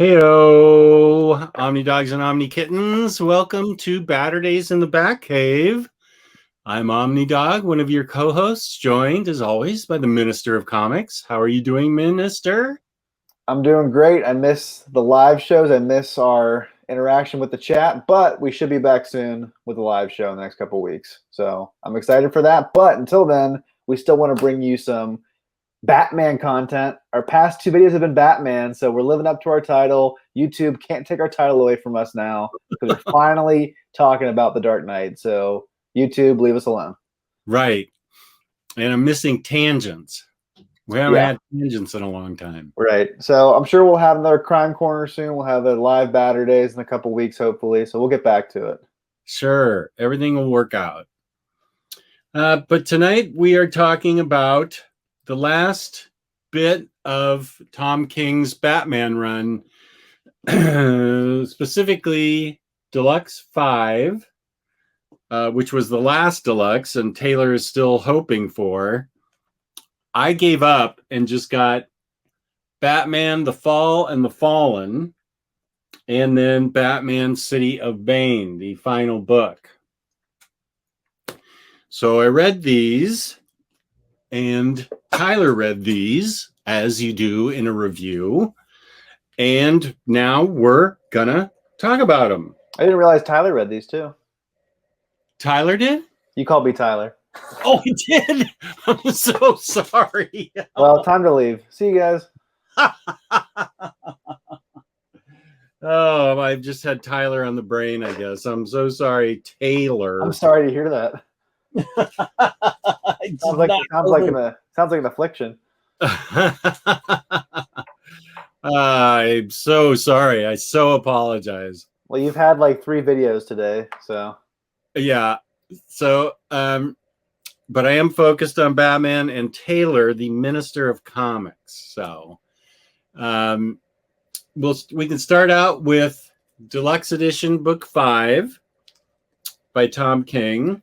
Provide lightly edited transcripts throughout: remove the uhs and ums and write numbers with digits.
Heyo, OmniDogs and OmniKittens. Welcome to Baturdays in the Batcave. I'm OmniDog, one of your co-hosts, joined as always by the Minister of Comics. How are you doing, Minister? I'm doing great. I miss the live shows. I miss our interaction with the chat, but we should be back soon with a live show in the next couple of weeks. So I'm excited for that. But until then, we still want to bring you some Batman content. Our past two videos have been Batman, so we're living up to our title. YouTube can't take our title away from us now because we're finally talking about the Dark Knight. So YouTube, leave us alone. Right. And I'm missing tangents. We haven't had tangents in a long time. Right. So I'm sure we'll have another crime corner soon. We'll have a live Baturdays in a couple weeks, hopefully. So we'll get back to it. Sure. Everything will work out. But tonight we are talking about the last bit of Tom King's Batman run, specifically Deluxe 5, which was the last Deluxe and Taylor is still hoping for. I gave up and just got Batman, The Fall and the Fallen, and then Batman, City of Bane, the final book. So I read these, and Tyler read these, as you do in a review, and now we're gonna talk about them. I didn't realize Tyler read these too. Tyler did? You called me Tyler. Oh, he did? I'm so sorry. Well, time to leave. See you guys. Oh, I've just had Tyler on the brain, I guess. I'm so sorry, Taylor. I'm sorry to hear that. Sounds like an affliction. I'm so sorry. I so apologize. Well, you've had like 3 videos today, so yeah. So, but I am focused on Batman and Taylor, the Minister of Comics. So, we can start out with Deluxe Edition, Book 5 by Tom King,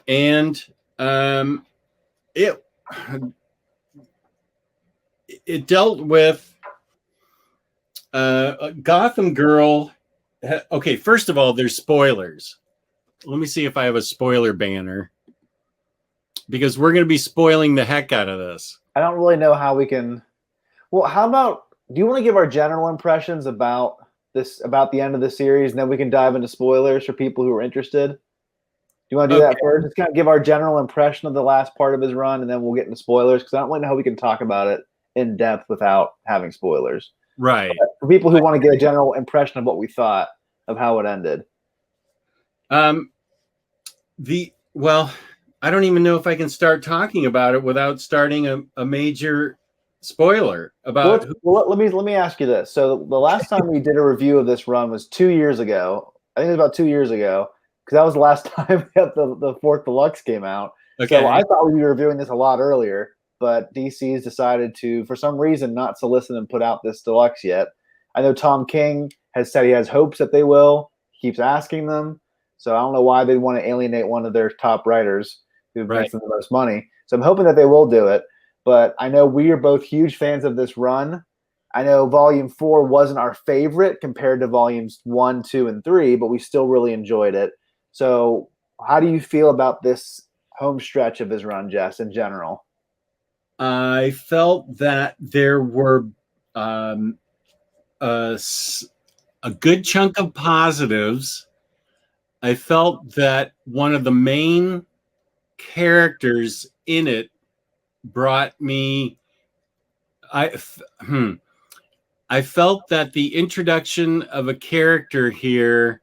and it dealt with a Gotham Girl. Okay, first of all, there's spoilers. Let me see if I have a spoiler banner, because we're going to be spoiling the heck out of this. I don't really know how we can. Well, how about, do you want to give our general impressions about this, about the end of the series, and then we can dive into spoilers for people who are interested? Do you want to do that first? Just kind of give our general impression of the last part of his run, and then we'll get into spoilers, because I don't really know how we can talk about it in depth without having spoilers. Right. But for people who want to get a general impression of what we thought of how it ended. Well, I don't even know if I can start talking about it without starting a major spoiler about. Well, let me ask you this. So the last time we did a review of this run was 2 years ago. I think it was about 2 years ago, because that was the last time the 4th Deluxe came out. Okay. So I thought we'd be reviewing this a lot earlier, but DC's decided to, for some reason, not solicit and put out this Deluxe yet. I know Tom King has said he has hopes that they will. He keeps asking them. So I don't know why they'd want to alienate one of their top writers who makes them the most money. So I'm hoping that they will do it. But I know we are both huge fans of this run. I know Volume 4 wasn't our favorite compared to Volumes 1, 2, and 3, but we still really enjoyed it. So how do you feel about this home stretch of his run, Jess, in general? I felt that there were a good chunk of positives. I felt that one of the main characters in it brought me. I felt that the introduction of a character here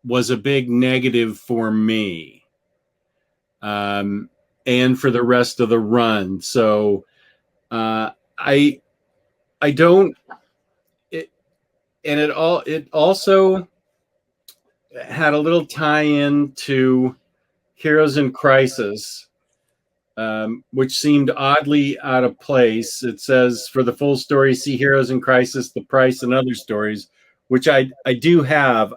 was a big negative for me, and for the rest of the run. So I don't. It also had a little tie-in to Heroes in Crisis, which seemed oddly out of place. It says, for the full story, see Heroes in Crisis, The Price, and Other Stories, which I do have.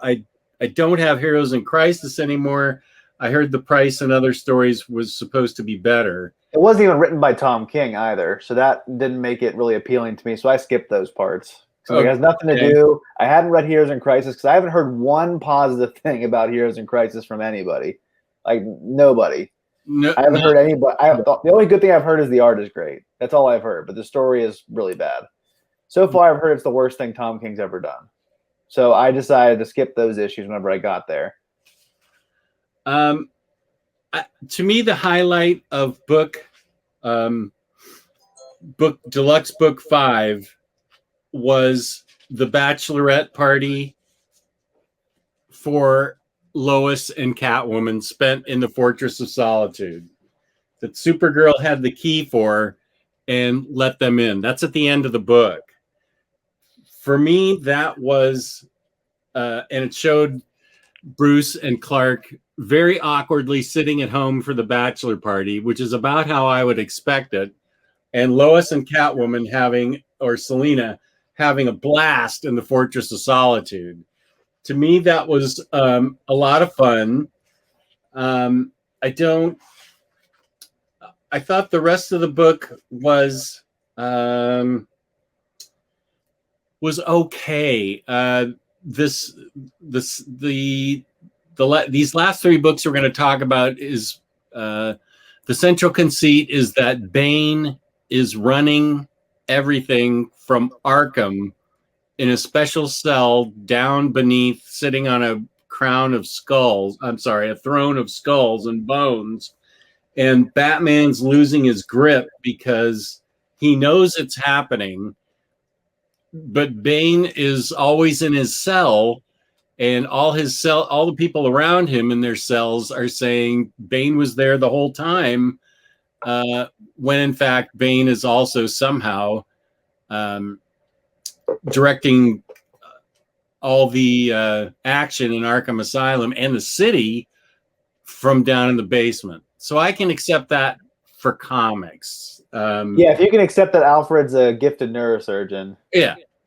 I don't have Heroes in Crisis anymore. I heard The Price and Other Stories was supposed to be better. It wasn't even written by Tom King either, so that didn't make it really appealing to me, so I skipped those parts. So it has nothing to do. I hadn't read Heroes in Crisis because I haven't heard one positive thing about Heroes in Crisis from anybody. Like nobody. No, I haven't heard anybody. The only good thing I've heard is the art is great. That's all I've heard. But the story is really bad. So far, I've heard it's the worst thing Tom King's ever done. So I decided to skip those issues whenever I got there. To me, the highlight of Deluxe Book 5 was the bachelorette party for Lois and Catwoman spent in the Fortress of Solitude that Supergirl had the key for and let them in. That's at the end of the book. For me, that was, and it showed Bruce and Clark very awkwardly sitting at home for the bachelor party, which is about how I would expect it. And Lois and Catwoman Selena having a blast in the Fortress of Solitude. To me, that was a lot of fun. I thought the rest of the book was okay. These last 3 books we're going to talk about is the central conceit is that Bane is running everything from Arkham in a special cell down beneath, sitting on a throne of skulls and bones. And Batman's losing his grip because he knows it's happening, but Bane is always in his cell, and all the people around him in their cells are saying Bane was there the whole time, when in fact Bane is also somehow directing all the action in Arkham Asylum and the city from down in the basement. So I can accept that for comics. If you can accept that Alfred's a gifted neurosurgeon,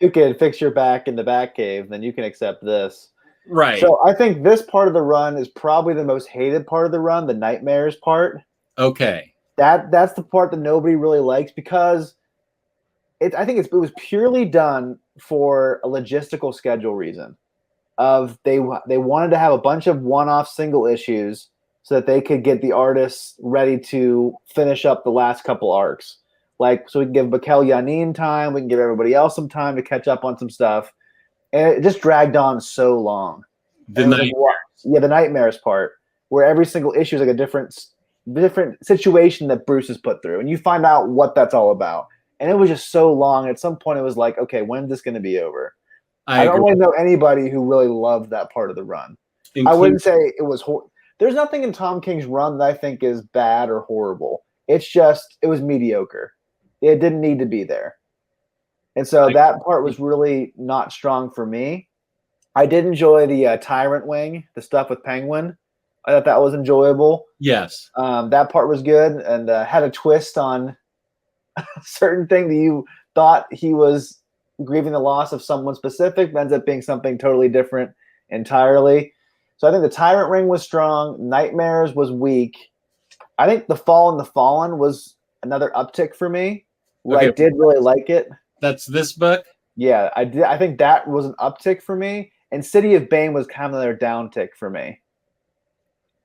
you can fix your back in the Batcave, then you can accept this. Right. So I think this part of the run is probably the most hated part of the run, the Nightmares part. Okay. That's the part that nobody really likes because I think it was purely done for a logistical schedule reason. They wanted to have a bunch of one-off single issues so that they could get the artists ready to finish up the last couple arcs. So we can give Bakel Yanin time, we can give everybody else some time to catch up on some stuff. And it just dragged on so long. The Nightmares part, where every single issue is like a different situation that Bruce is put through. And you find out what that's all about. And it was just so long. At some point, it was like, okay, when's this going to be over? I don't really know anybody who really loved that part of the run. I wouldn't say it was there's nothing in Tom King's run that I think is bad or horrible. It's just, it was mediocre. It didn't need to be there. And so that part was really not strong for me. I did enjoy the Tyrant Wing, the stuff with Penguin. I thought that was enjoyable. Yes. That part was good and had a twist on a certain thing that you thought he was grieving the loss of someone specific, but ends up being something totally different entirely. So I think the Tyrant Ring was strong. Nightmares was weak. I think The Fall and the Fallen was another uptick for me, where I did really like it. That's this book? Yeah, I did. I think that was an uptick for me. And City of Bane was kind of another downtick for me.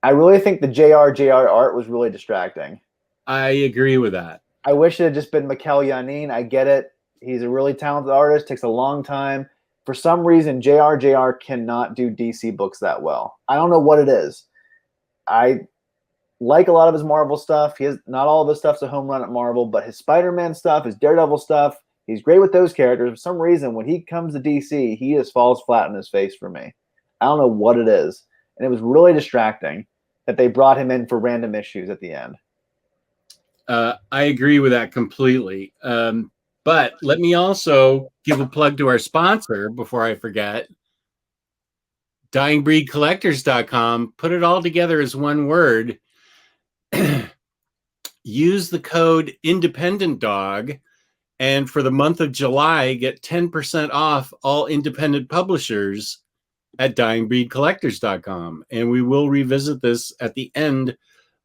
I really think the JR art was really distracting. I agree with that. I wish it had just been Mikel Yanin. I get it. He's a really talented artist. Takes a long time. For some reason, JR cannot do DC books that well. I don't know what it is. I like a lot of his Marvel stuff. Not all of his stuff's a home run at Marvel, but his Spider-Man stuff, his Daredevil stuff, he's great with those characters. For some reason, when he comes to DC, he just falls flat in his face for me. I don't know what it is. And it was really distracting that they brought him in for random issues at the end. I agree with that completely. But let me also give a plug to our sponsor before I forget. DyingBreedCollectors.com. Put it all together as one word. Use the code Independent Dog, and for the month of July, get 10% off all independent publishers at DyingBreedCollectors.com. And we will revisit this at the end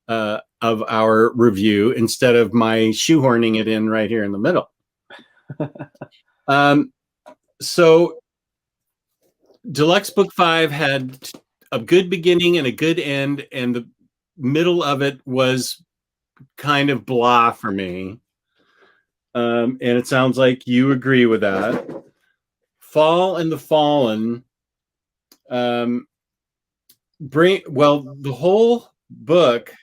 of our review instead of my shoehorning it in right here in the middle. So Deluxe Book 5 had a good beginning and a good end, and the middle of it was kind of blah for me. And it sounds like you agree with that. Fall and the Fallen the whole book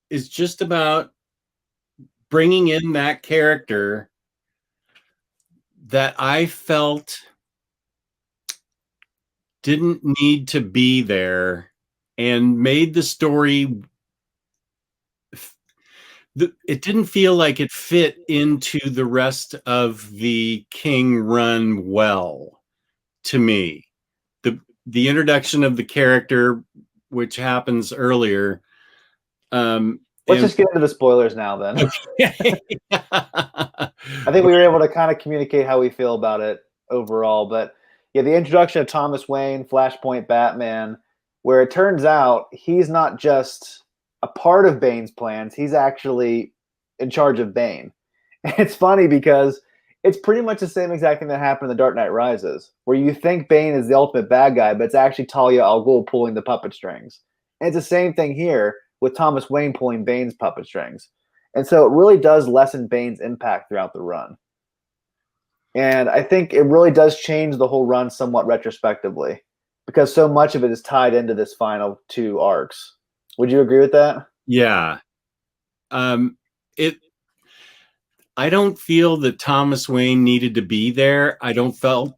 is just about bringing in that character that I felt didn't need to be there and made the story. It didn't feel like it fit into the rest of the King run well to me. The introduction of the character, which happens earlier. Let's just get into the spoilers now then. Okay. I think we were able to kind of communicate how we feel about it overall. But yeah, the introduction of Thomas Wayne, Flashpoint Batman, where it turns out he's not just a part of Bane's plans, he's actually in charge of Bane. And it's funny because it's pretty much the same exact thing that happened in The Dark Knight Rises, where you think Bane is the ultimate bad guy, but it's actually Talia al Ghul pulling the puppet strings. And it's the same thing here with Thomas Wayne pulling Bane's puppet strings. And so it really does lessen Bane's impact throughout the run. And I think it really does change the whole run somewhat retrospectively, because so much of it is tied into this final 2 arcs. Would you agree with that? Yeah. I don't feel that Thomas Wayne needed to be there. I don't feel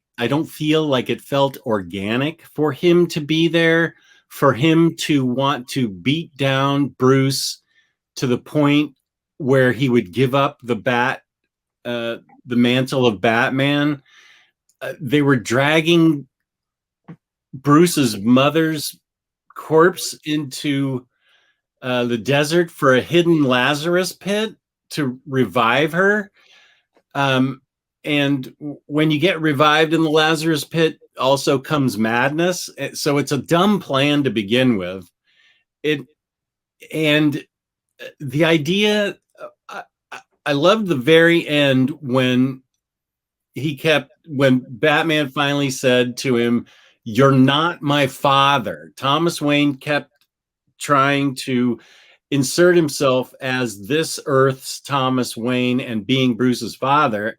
like it felt organic for him to be there, for him to want to beat down Bruce to the point where he would give up the mantle of Batman. They were dragging Bruce's mother's corpse into the desert for a hidden Lazarus pit to revive her. And when you get revived in the Lazarus pit, also comes madness. So it's a dumb plan to begin with. And the idea, I loved the very end when Batman finally said to him, "You're not my father." Thomas Wayne kept trying to insert himself as this Earth's Thomas Wayne and being Bruce's father.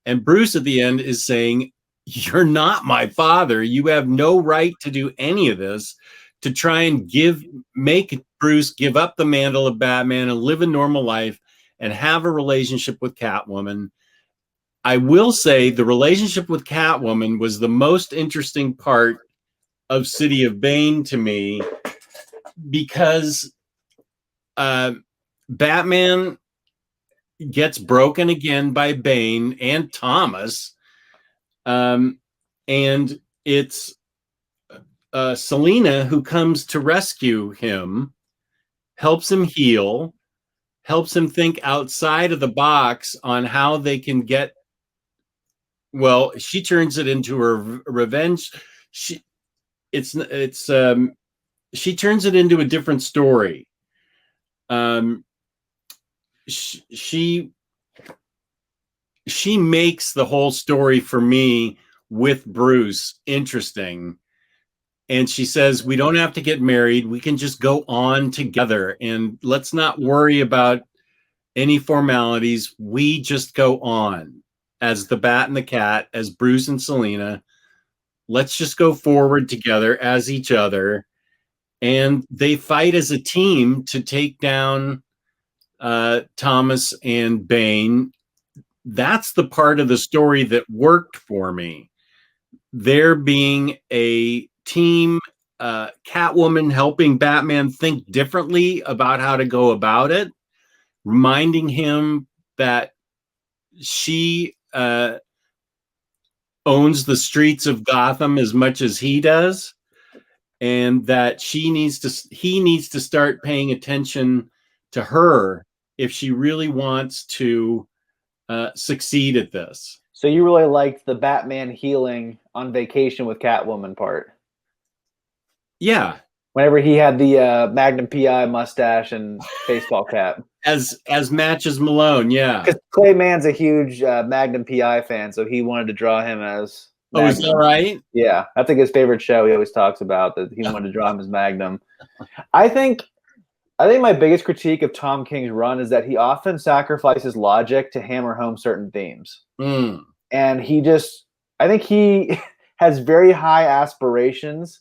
And Bruce at the end is saying, "You're not my father. You have no right to do any of this," to try and make Bruce give up the mantle of Batman and live a normal life and have a relationship with Catwoman. I will say the relationship with Catwoman was the most interesting part of City of Bane to me, because Batman gets broken again by Bane and Thomas. And it's Selina who comes to rescue him, helps him heal, helps him think outside of the box on how they can get. Well, she turns it into her revenge. She turns it into a different story. She makes the whole story for me with Bruce interesting. And she says, we don't have to get married. We can just go on together and let's not worry about any formalities. We just go on as the Bat and the Cat, as Bruce and Selina. Let's just go forward together as each other. And they fight as a team to take down Thomas and Bane. That's the part of the story that worked for me. There being a team, Catwoman helping Batman think differently about how to go about it, reminding him that she owns the streets of Gotham as much as he does, and that he needs to start paying attention to her if she really wants to succeed at this. So you really liked the Batman healing on vacation with Catwoman part? Yeah. Whenever he had the Magnum PI mustache and baseball cap. As matches Malone, yeah. Because Clay Mann's a huge Magnum PI fan, so he wanted to draw him as Magnum. Oh, is that right? Yeah, that's like his favorite show. He always talks about that he wanted to draw him as Magnum. I think my biggest critique of Tom King's run is that he often sacrifices logic to hammer home certain themes. Mm. And I think he has very high aspirations,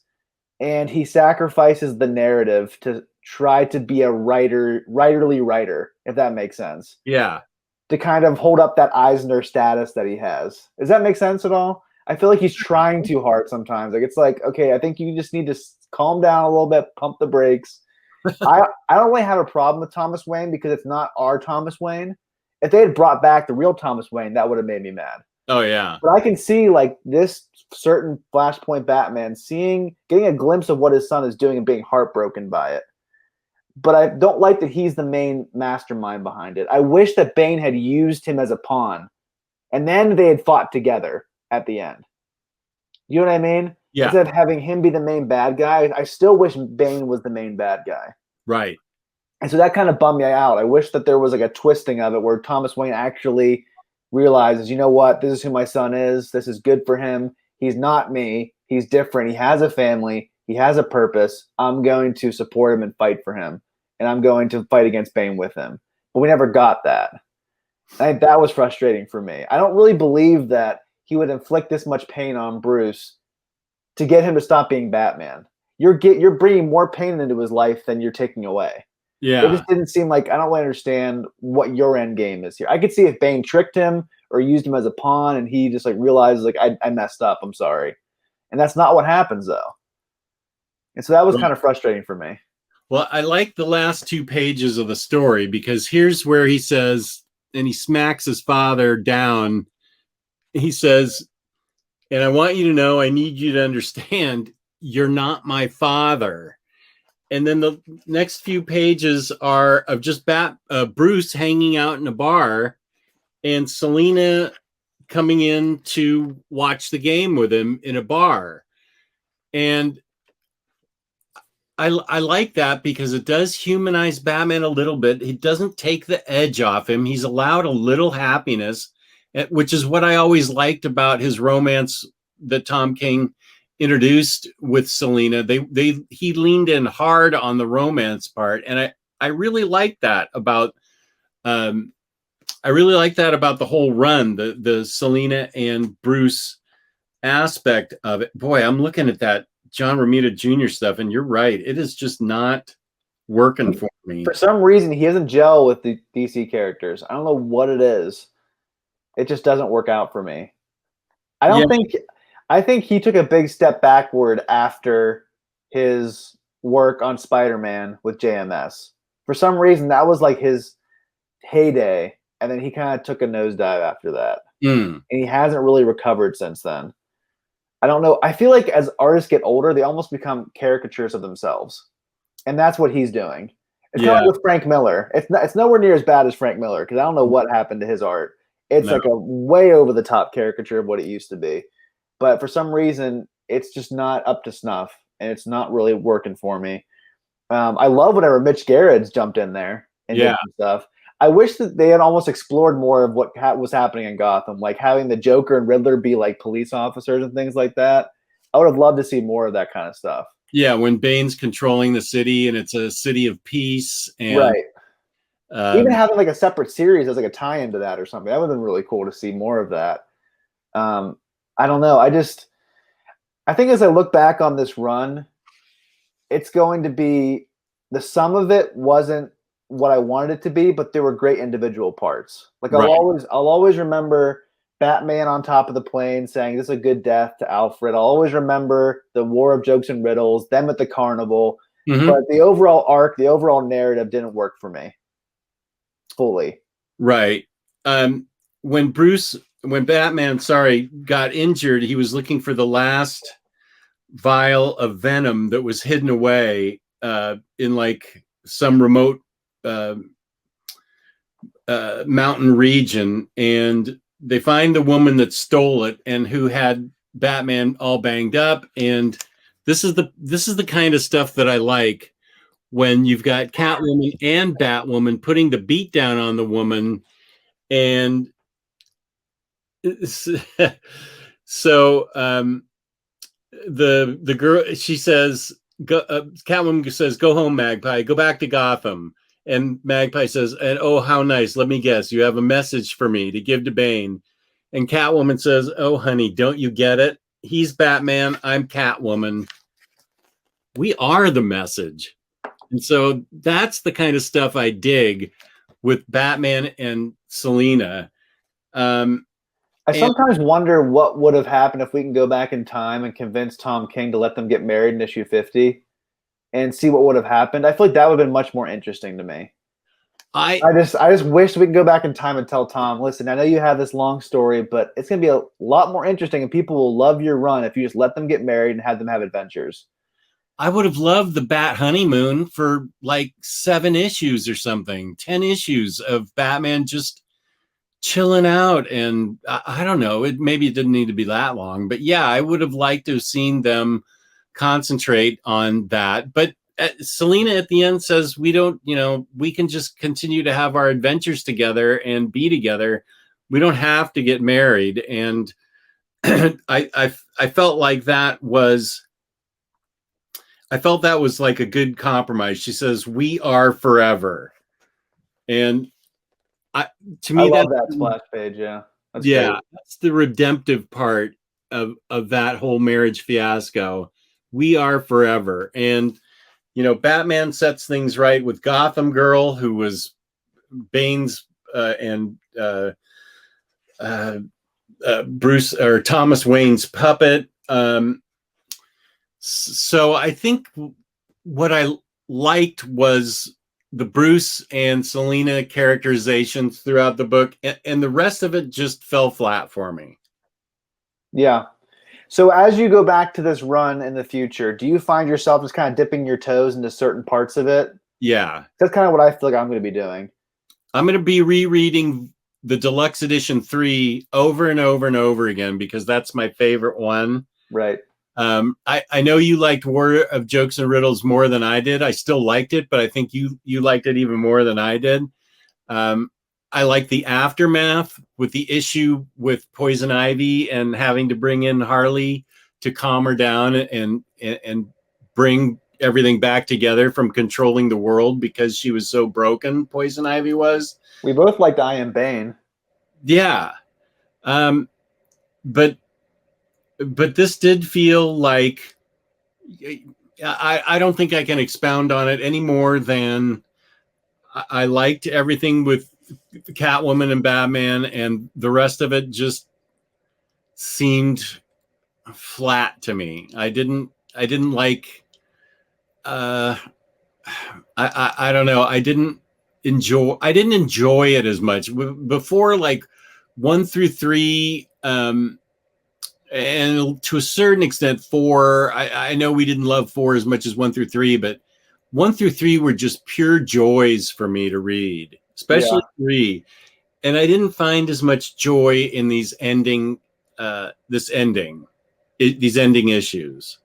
and he sacrifices the narrative to try to be a writerly writer, if that makes sense. Yeah. To kind of hold up that Eisner status that he has. Does that make sense at all? I feel like he's trying too hard sometimes. Like, it's like, okay, I think you just need to calm down a little bit, pump the brakes. I don't really have a problem with Thomas Wayne because it's not our Thomas Wayne. If they had brought back the real Thomas Wayne, that would have made me mad. Oh, yeah. But I can see, like, this certain Flashpoint Batman getting a glimpse of what his son is doing and being heartbroken by it. But I don't like that he's the main mastermind behind it. I wish that Bane had used him as a pawn, and then they had fought together at the end. You know what I mean? Yeah. Instead of having him be the main bad guy, I still wish Bane was the main bad guy. Right. And so that kind of bummed me out. I wish that there was like a twisting of it where Thomas Wayne actually realizes, you know what, this is who my son is. This is good for him. He's not me. He's different. He has a family. He has a purpose. I'm going to support him and fight for him. And I'm going to fight against Bane with him. But we never got that. I think that was frustrating for me. I don't really believe that he would inflict this much pain on Bruce to get him to stop being Batman. You're bringing more pain into his life than you're taking away. Yeah. It just didn't seem like, I don't really understand what your end game is here. I could see if Bane tricked him or used him as a pawn and he just like realizes like, I messed up. I'm sorry. And that's not what happens though. And so that was kind of frustrating for me. Well, I like the last 2 pages of the story because here's where he says, and he smacks his father down. He says, and I want you to know, I need you to understand, you're not my father. And then the next few pages are of just Bruce hanging out in a bar and Selina coming in to watch the game with him in a bar. And I like that because it does humanize Batman a little bit. It doesn't take the edge off him. He's allowed a little happiness, which is what I always liked about his romance that Tom King introduced with Selina. He leaned in hard on the romance part, and I really like that about the whole run, the Selina and Bruce aspect of it. Boy, I'm looking at that John Romita Jr. stuff, and you're right. It is just not working for me. For some reason, he doesn't gel with the DC characters. I don't know what it is. It just doesn't work out for me. I think he took a big step backward after his work on Spider-Man with JMS. For some reason, that was like his heyday, and then he kind of took a nosedive after that. And he hasn't really recovered since then. I don't know. I feel like as artists get older, they almost become caricatures of themselves. And that's what he's doing. It's kind of like with Frank Miller. It's nowhere near as bad as Frank Miller because I don't know what happened to his art. It's like a way over the top caricature of what it used to be. But for some reason, it's just not up to snuff. And it's not really working for me. I love whenever Mitch Gerrard's jumped in there and did some stuff. I wish that they had almost explored more of what was happening in Gotham, like having the Joker and Riddler be like police officers and things like that. I would have loved to see more of that kind of stuff. Yeah, when Bane's controlling the city and it's a city of peace. And, even having like a separate series as like a tie-in to that or something. That would have been really cool to see more of that. I don't know. I think as I look back on this run, it's going to be the sum of it wasn't what I wanted it to be, but there were great individual parts. Like I'll always remember Batman on top of the plane saying, "This is a good death" to Alfred. I'll always remember the War of Jokes and Riddles, them at the carnival. But the overall arc, the overall narrative didn't work for me fully. Right. When Batman, got injured, he was looking for the last vial of venom that was hidden away in like some remote mountain region, and they find the woman that stole it and who had Batman all banged up, and this is the kind of stuff that I like, when you've got Catwoman and Batwoman putting the beat down on the woman. And so the girl, she says, Catwoman says, "Go home, Magpie. Go back to Gotham." And Magpie says, "And oh, how nice. Let me guess. You have a message for me to give to Bane." And Catwoman says, "Oh, honey, don't you get it? He's Batman. I'm Catwoman. We are the message." And so that's the kind of stuff I dig with Batman and Selina. I sometimes wonder what would have happened if we can go back in time and convince Tom King to let them get married in issue 50 and see what would have happened. I feel like that would have been much more interesting to me. I just wish we could go back in time and tell Tom, listen, I know you have this long story, but it's going to be a lot more interesting and people will love your run if you just let them get married and have them have adventures. I would have loved the Bat honeymoon for like 7 issues or something, 10 issues of Batman just chilling out. And I don't know, maybe it didn't need to be that long, but yeah, I would have liked to have seen them concentrate on that. But Selina at the end says, we don't, we can just continue to have our adventures together and be together. We don't have to get married. And I felt like that was like a good compromise. She says, "We are forever." And to me, I love that splash page. Yeah. That's great. That's the redemptive part of that whole marriage fiasco. We are forever. And, Batman sets things right with Gotham Girl, who was Bane's and Bruce or Thomas Wayne's puppet. So I think what I liked was the Bruce and Selina characterizations throughout the book, and the rest of it just fell flat for me. Yeah. So as you go back to this run in the future, do you find yourself just kind of dipping your toes into certain parts of it? Yeah. That's kind of what I feel like I'm going to be doing. I'm going to be rereading the Deluxe Edition 3 over and over and over again because that's my favorite one. Right. I know you liked War of Jokes and Riddles more than I did. I still liked it, but I think you liked it even more than I did. I like the aftermath with the issue with Poison Ivy and having to bring in Harley to calm her down and bring everything back together from controlling the world because she was so broken. Poison Ivy was. We both liked I Am Bane. Yeah. But this did feel like, I don't think I can expound on it any more than I liked everything with Catwoman and Batman, and the rest of it just seemed flat to me. I didn't like, I don't know. I didn't enjoy it as much before, like 1 through 3, and to a certain extent 4. I know we didn't love 4 as much as 1 through 3, but 1 through 3 were just pure joys for me to read, especially 3. And I didn't find as much joy in these ending issues.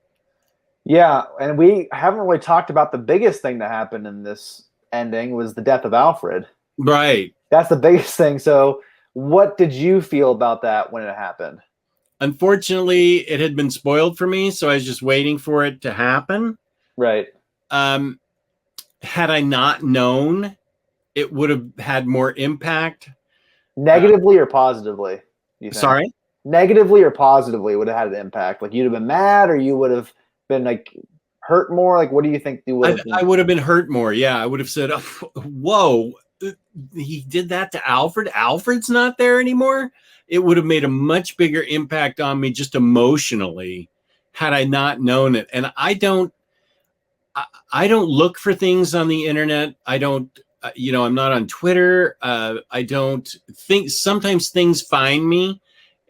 Yeah, and we haven't really talked about the biggest thing that happened in this ending was the death of Alfred. Right. That's the biggest thing. So what did you feel about that when it happened? Unfortunately, it had been spoiled for me, so I was just waiting for it to happen. Right. Had I not known, it would have had more impact. Negatively or positively? You think? Sorry? Negatively or positively would have had an impact? Like you'd have been mad or you would have been like hurt more? Like what do you think you would have been? I would have been hurt more. Yeah, I would have said, oh, whoa, he did that to Alfred. Alfred's not there anymore. It would have made a much bigger impact on me just emotionally had I not known it. And I don't look for things on the internet. I don't, I'm not on Twitter. I don't think, sometimes things find me,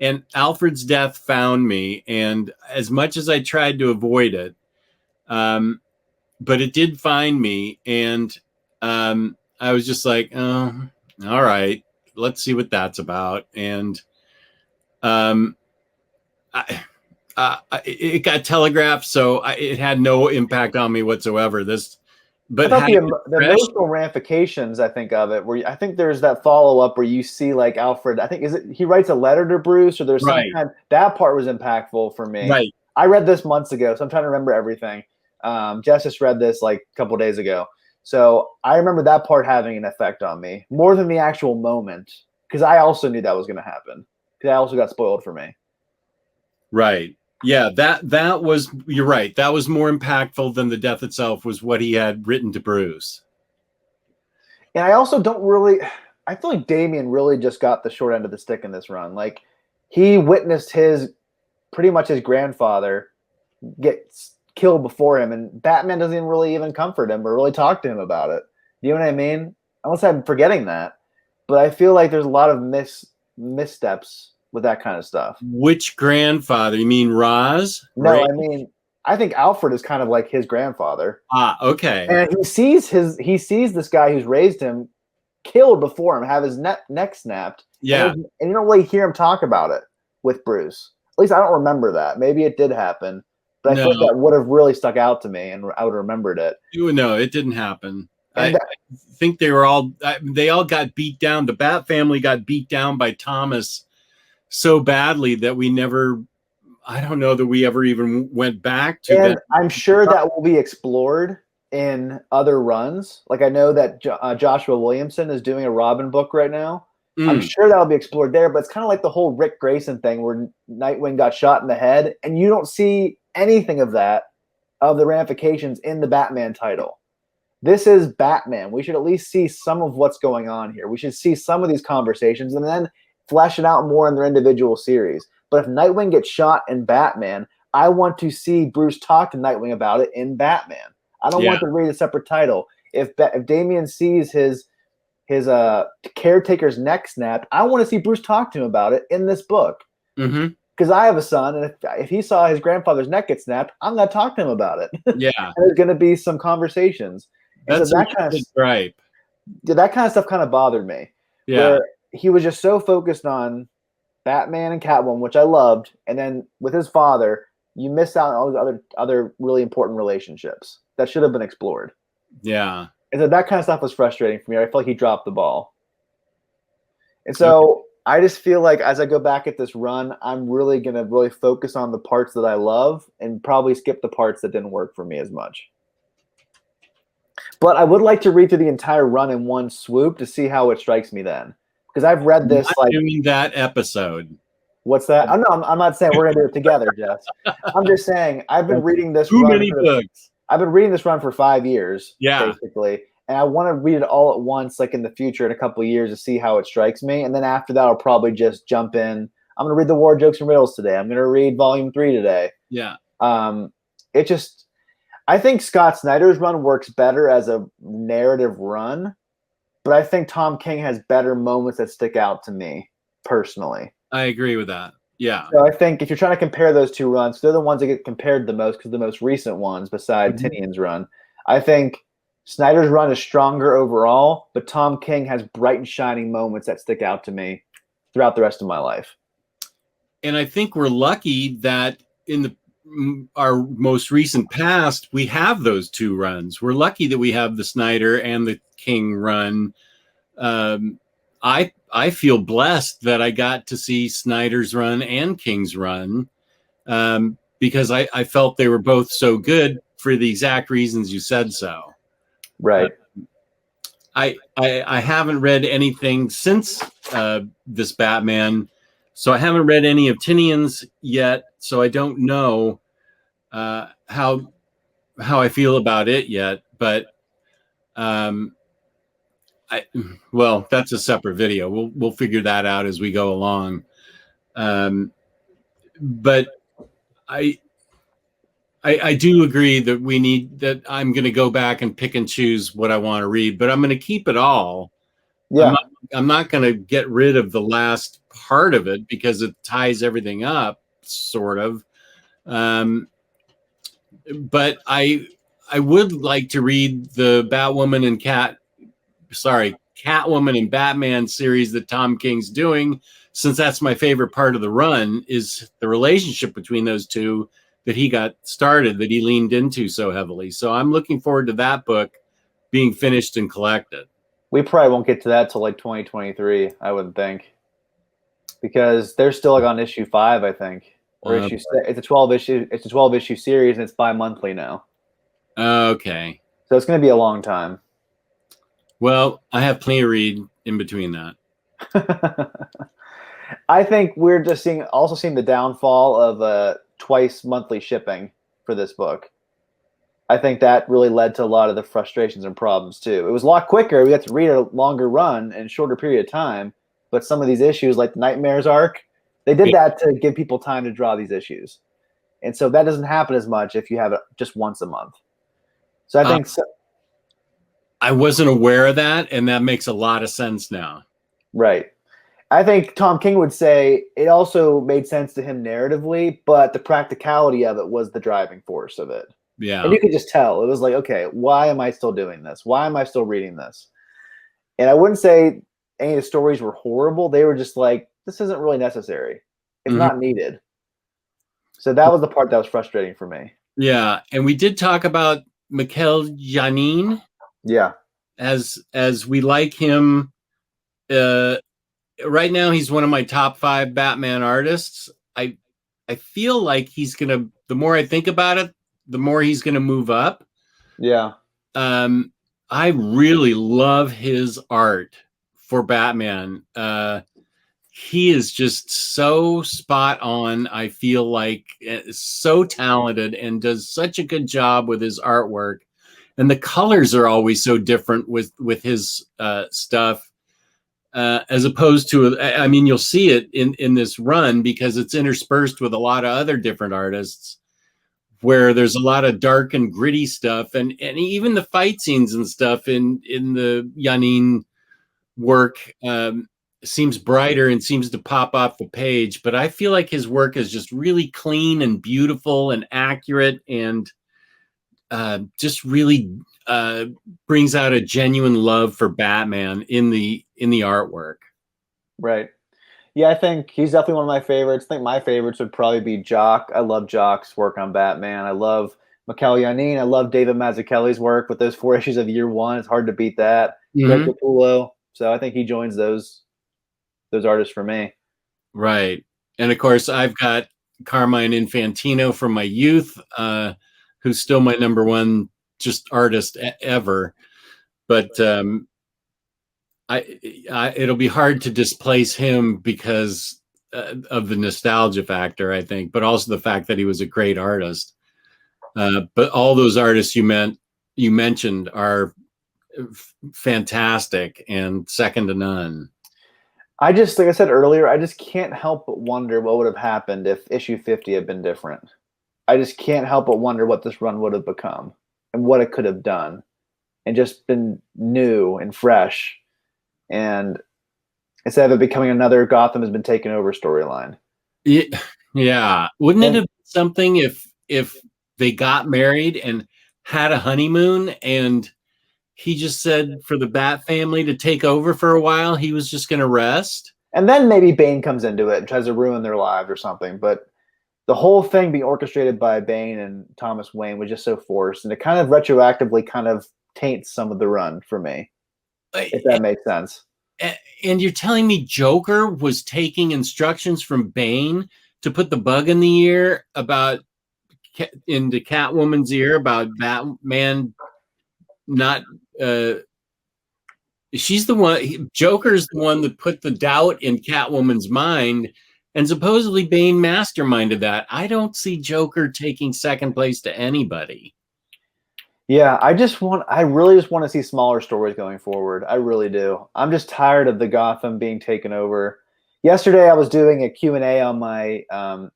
and Alfred's death found me. And as much as I tried to avoid it, but it did find me. And I was just like, oh, all right, let's see what that's about. And I it got telegraphed, so it had no impact on me whatsoever. But I thought the emotional ramifications, I think, of it, where I think there's that follow-up where you see like Alfred, I think he writes a letter to Bruce, or there's some kind, that part was impactful for me. Right. I read this months ago, so I'm trying to remember everything. Jess just read this like a couple days ago. So I remember that part having an effect on me more than the actual moment, because I also knew that was going to happen, because I also got spoiled for me. Right. Yeah, that was, you're right. That was more impactful than the death itself, was what he had written to Bruce. And I also I feel like Damian really just got the short end of the stick in this run. Like, he witnessed pretty much his grandfather get killed before him, and Batman doesn't even comfort him or really talk to him about it. You know what I mean? Unless I'm forgetting that. But I feel like there's a lot of missteps with that kind of stuff. Which grandfather? You mean Roz? No, right? I mean, I think Alfred is kind of like his grandfather. Okay. And he sees this guy who's raised him killed before him, have his neck snapped. Yeah. And you don't really hear him talk about it with Bruce. At least I don't remember that. Maybe it did happen, but I feel like that would have really stuck out to me, and I would have remembered it. No, it didn't happen. I think they all got beat down. The Bat family got beat down by Thomas so badly that I don't know that we ever even went back to that. I'm sure that will be explored in other runs. Like, I know that Joshua Williamson is doing a Robin book right now. I'm sure that'll be explored there, but it's kind of like the whole Rick Grayson thing where Nightwing got shot in the head, and you don't see anything of the ramifications in the Batman title. This is Batman. We should at least see some of what's going on here. We should see some of these conversations and then flesh it out more in their individual series. But if Nightwing gets shot in Batman, I want to see Bruce talk to Nightwing about it in Batman. I don't want to read a separate title. If Damian sees his caretaker's neck snapped, I want to see Bruce talk to him about it in this book. Because I have a son, and if he saw his grandfather's neck get snapped, I'm going to talk to him about it. Yeah. And there's going to be some conversations. That's that kind of right. That kind of stuff kind of bothered me. Yeah. Where he was just so focused on Batman and Catwoman, which I loved, and then with his father, you miss out on all these other really important relationships that should have been explored. Yeah. And so that kind of stuff was frustrating for me. I felt like he dropped the ball. And so I just feel like as I go back at this run, I'm really going to focus on the parts that I love and probably skip the parts that didn't work for me as much. But I would like to read through the entire run in one swoop to see how it strikes me then. Because I've read this doing that episode. What's that? I'm not saying we're going to do it together, Jess. I'm just saying I've been reading this too many books. I've been reading this run for 5 years, yeah, basically. And I want to read it all at once, like in the future, in a couple of years, to see how it strikes me. And then after that, I'll probably just jump in. I'm going to read the War Jokes and Riddles today. I'm going to read Volume 3 today. Yeah. I think Scott Snyder's run works better as a narrative run, but I think Tom King has better moments that stick out to me personally. I agree with that. Yeah. So I think if you're trying to compare those two runs, they're the ones that get compared the most because the most recent ones, besides Tinian's run. I think Snyder's run is stronger overall, but Tom King has bright and shining moments that stick out to me throughout the rest of my life. And I think we're lucky that in our most recent past, we have those two runs. We're lucky that we have the Snyder and the King run. I feel blessed that I got to see Snyder's run and King's run because I felt they were both so good for the exact reasons you said so. Right. I haven't read anything since this Batman, so I haven't read any of Tinian's yet, so I don't know how I feel about it yet. But that's a separate video. We'll figure that out as we go along. But I do agree that I'm going to go back and pick and choose what I want to read, but I'm going to keep it all. Yeah. I'm not going to get rid of the last part of it because it ties everything up, sort of. But I would like to read the Catwoman and Batman series that Tom King's doing, since that's my favorite part of the run, is the relationship between those two that he got started, that he leaned into so heavily. So I'm looking forward to that book being finished and collected. We probably won't get to that till like 2023, I wouldn't think, because they're still like on issue 5, I think, or issue 6. It's a 12 issue series, and it's bi-monthly now. Okay. So it's going to be a long time. Well, I have plenty to read in between that. I think we're just also seeing the downfall of twice monthly shipping for this book. I think that really led to a lot of the frustrations and problems too. It was a lot quicker. We got to read a longer run in a shorter period of time. But some of these issues, like the Nightmares arc, they did that to give people time to draw these issues. And so that doesn't happen as much if you have it just once a month. So I think I wasn't aware of that, and that makes a lot of sense now. Right. I think Tom King would say it also made sense to him narratively, but the practicality of it was the driving force of it. Yeah. And you could just tell. It was like, okay, why am I still doing this? Why am I still reading this? And I wouldn't say any of the stories were horrible. They were just like, this isn't really necessary. It's not needed. So that was the part that was frustrating for me. Yeah. And we did talk about Mikel Janin. Yeah. As we like him. Right now, he's one of my top 5 Batman artists. I feel like he's going to, the more I think about it, the more he's going to move up. Yeah. I really love his art for Batman. He is just so spot on. I feel like so talented and does such a good job with his artwork. And the colors are always so different with his stuff, as opposed to, I mean, you'll see it in this run because it's interspersed with a lot of other different artists, where there's a lot of dark and gritty stuff, and even the fight scenes and stuff in the Janin work seems brighter and seems to pop off the page. But I feel like his work is just really clean and beautiful and accurate, and just really brings out a genuine love for Batman in the artwork. Right. Yeah, I think he's definitely one of my favorites. I think my favorites would probably be Jock. I love Jock's work on Batman. I love Mikel Janin. I love David Mazzucchelli's work with those 4 issues of Year One. It's hard to beat that. Greg Capullo. So I think he joins those artists for me. Right. And of course, I've got Carmine Infantino from my youth, who's still my number one just artist ever. But it'll be hard to displace him because of the nostalgia factor, I think, but also the fact that he was a great artist. But all those artists you mentioned are fantastic and second to none. Like I said earlier, I just can't help but wonder what would have happened if issue 50 had been different. I just can't help but wonder what this run would have become and what it could have done and just been new and fresh. And instead of it becoming another Gotham has been taken over storyline. Yeah. Wouldn't it have been something if they got married and had a honeymoon and he just said for the Bat family to take over for a while, he was just going to rest? And then maybe Bane comes into it and tries to ruin their lives or something. But the whole thing being orchestrated by Bane and Thomas Wayne was just so forced. And it kind of retroactively kind of taints some of the run for me. If that makes sense. And you're telling me Joker was taking instructions from Bane to put the bug in the ear into Catwoman's ear about Batman not she's the one, Joker's the one that put the doubt in Catwoman's mind, and supposedly Bane masterminded that. I don't see Joker taking second place to anybody. Yeah, I really just want to see smaller stories going forward. I really do. I'm just tired of the Gotham being taken over. Yesterday, I was doing a Q&A on my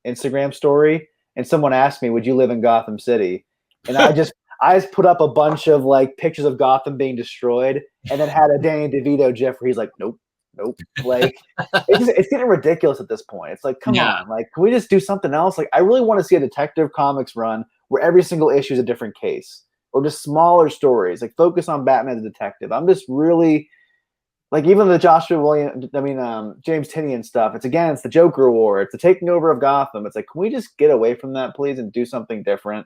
Instagram story, and someone asked me, would you live in Gotham City? And I just put up a bunch of like pictures of Gotham being destroyed, and then had a Danny DeVito gif where he's like, nope. Like, it's getting ridiculous at this point. It's like, come on, like, can we just do something else? Like, I really want to see a Detective Comics run where every single issue is a different case. Or just smaller stories, like focus on Batman as a detective. I'm just really Like even the Joshua Williams, James Tynion stuff. It's the Joker War. It's the taking over of Gotham. It's like, can we just get away from that, please, and do something different?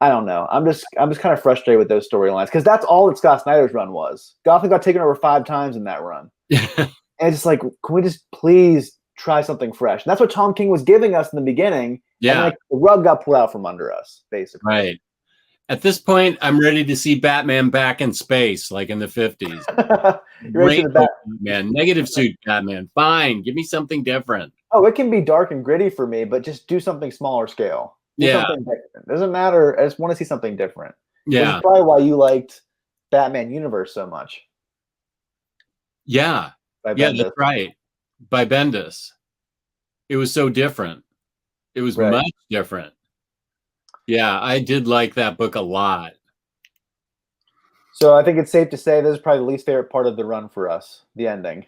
I don't know. I'm just kind of frustrated with those storylines because that's all that Scott Snyder's run was. Gotham got taken over 5 times in that run, and it's just like, can we just please try something fresh? And that's what Tom King was giving us in the beginning. Yeah, and like the rug got pulled out from under us, basically. Right. At this point, I'm ready to see Batman back in space, like in the 50s. Batman, negative suit Batman. Fine, give me something different. Oh, it can be dark and gritty for me, but just do something smaller scale. Something different. Doesn't matter. I just want to see something different. Yeah, which is probably why you liked Batman Universe so much. Yeah, that's right. By Bendis, it was so different. It was much different. Yeah, I did like that book a lot. So I think it's safe to say this is probably the least favorite part of the run for us, the ending.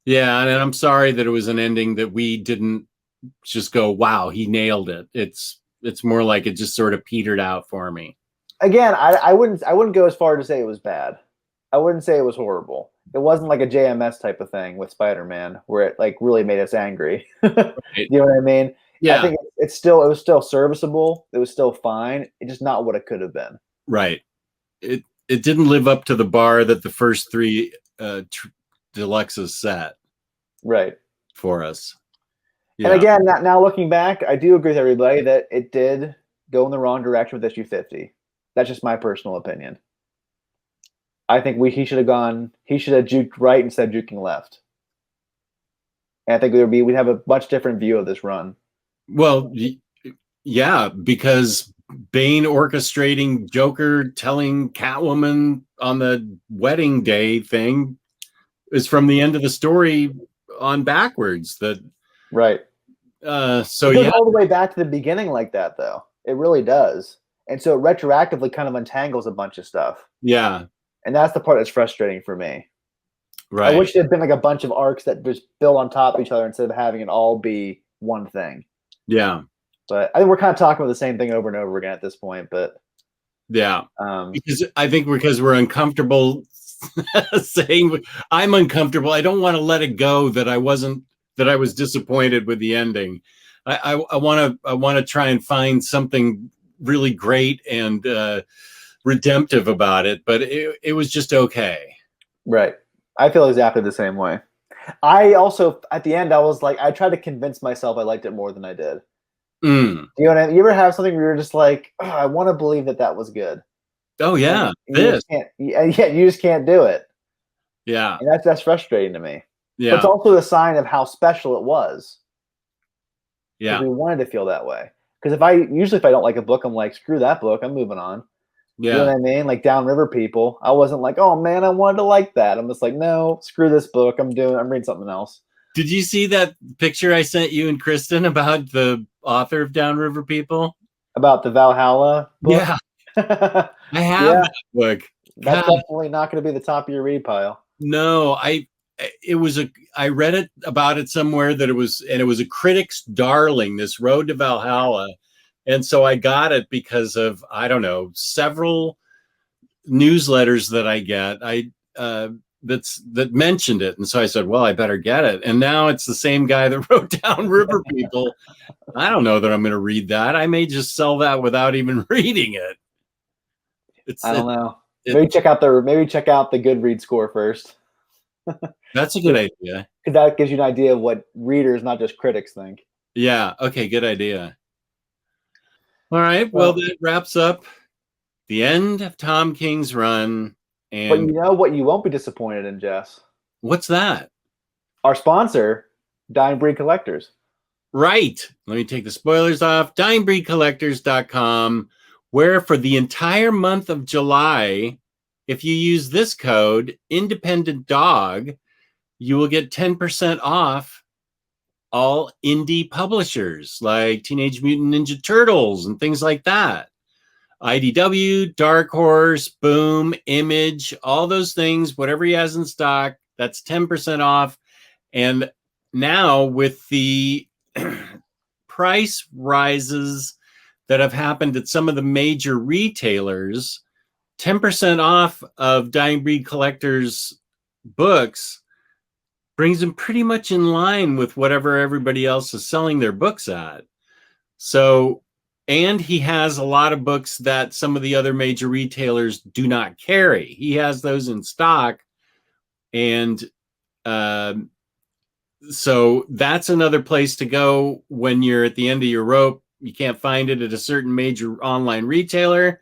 Yeah, and I'm sorry that it was an ending that we didn't just go, wow, he nailed it. It's more like it just sort of petered out for me. Again, I wouldn't go as far to say it was bad. I wouldn't say it was horrible. It wasn't like a JMS type of thing with Spider-Man where it like really made us angry. Right. You know what I mean? Yeah. I think it was still serviceable. It was still fine. It's just not what it could have been. Right. It didn't live up to the bar that the first 3 deluxes set. Right. For us. Yeah. And again, now looking back, I do agree with everybody that it did go in the wrong direction with issue 50. That's just my personal opinion. I think he should have juked right instead of juking left. And I think we'd have a much different view of this run. Well, yeah, because Bane orchestrating Joker telling Catwoman on the wedding day thing is from the end of the story on backwards. Right. So it goes all the way back to the beginning like that, though. It really does. And so it retroactively kind of untangles a bunch of stuff. Yeah. And that's the part that's frustrating for me. Right. I wish there had been like a bunch of arcs that just build on top of each other instead of having it all be one thing. Yeah. But I think we're kind of talking about the same thing over and over again at this point. But yeah, because we're uncomfortable saying I'm uncomfortable. I don't want to let it go that I was disappointed with the ending. I want to try and find something really great and redemptive about it, but it was just okay. Right. I feel exactly the same way. I also, at the end, I was like, I tried to convince myself I liked it more than I did. You know what I mean? You ever have something where you're just like, oh, I want to believe that was good. Oh yeah, you just can't do it. Yeah, and that's frustrating to me. Yeah, but it's also a sign of how special it was. Yeah, we wanted to feel that way. Because if I don't like a book, I'm like, screw that book, I'm moving on. Yeah, you know what I mean? Like Downriver People, I wasn't like, oh man, I wanted to like that. I'm just like, no, screw this book. I'm reading something else. Did you see that picture I sent you and Kristen about the author of Downriver People? About the Valhalla book? Yeah. I have that book. That's definitely not going to be the top of your read pile. No, I read about it somewhere that it was a critic's darling, this Road to Valhalla. And so I got it because of, I don't know, several newsletters that I get. That mentioned it. And so I said, well, I better get it. And now it's the same guy that wrote Downriver People. I don't know that I'm going to read that. I may just sell that without even reading it. I don't know. Maybe check out the Goodreads score first. That's a good idea. Because that gives you an idea of what readers, not just critics, think. Yeah. Okay. Good idea. All right. Well, that wraps up the end of Tom King's run. And but you know what you won't be disappointed in, Jess? What's that? Our sponsor, Dying Breed Collectors. Right. Let me take the spoilers off. DyingBreedCollectors.com, where for the entire month of July, if you use this code, Independent Dog, you will get 10% off all indie publishers like Teenage Mutant Ninja Turtles and things like that. IDW, Dark Horse, Boom, Image, all those things, whatever he has in stock, that's 10% off. And now with the price rises that have happened at some of the major retailers, 10% off of Dying Breed Collectors books brings him pretty much in line with whatever everybody else is selling their books at. So, and he has a lot of books that some of the other major retailers do not carry. He has those in stock. And so that's another place to go when you're at the end of your rope. You can't find it at a certain major online retailer.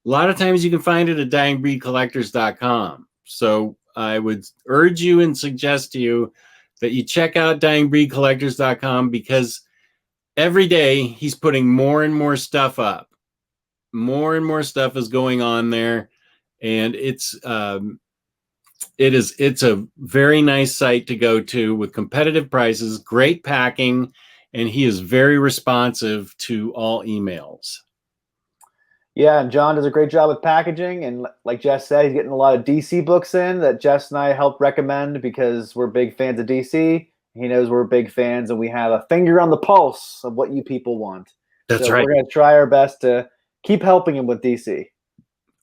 A lot of times you can find it at dyingbreedcollectors.com. So I would urge you and suggest to you that you check out dyingbreedcollectors.com, because every day he's putting more and more stuff up. More and more stuff is going on there. And it's a very nice site to go to with competitive prices, great packing, and he is very responsive to all emails. Yeah, and John does a great job with packaging. And like Jess said, he's getting a lot of DC books in that Jess and I help recommend because we're big fans of DC. He knows we're big fans, and we have a finger on the pulse of what you people want. That's right. We're going to try our best to keep helping him with DC.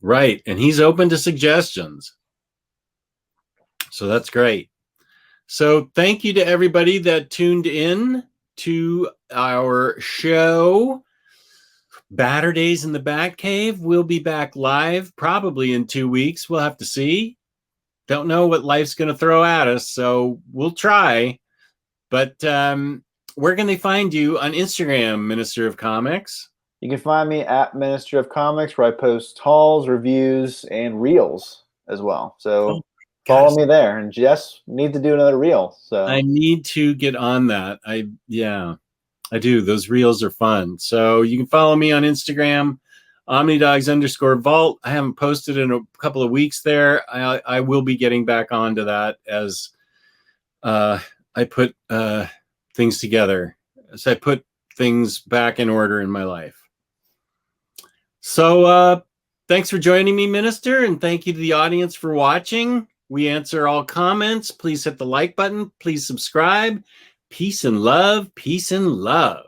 Right, and he's open to suggestions. So that's great. So thank you to everybody that tuned in to our show. Baturdays in the Batcave. We'll be back live probably in 2 weeks. We'll have to see. Don't know what life's going to throw at us, so we'll try. But where can they find you on Instagram, Minister of Comics? You can find me at Minister of Comics, where I post hauls, reviews, and reels as well. So follow me there. And Jess needs to do another reel. So I need to get on that. I do. Those reels are fun. So you can follow me on Instagram, OmniDogs_vault. I haven't posted in a couple of weeks there. I will be getting back onto that as I put things together, as I put things back in order in my life. So thanks for joining me, Minister, and thank you to the audience for watching. We answer all comments. Please hit the like button. Please subscribe. Peace and love. Peace and love.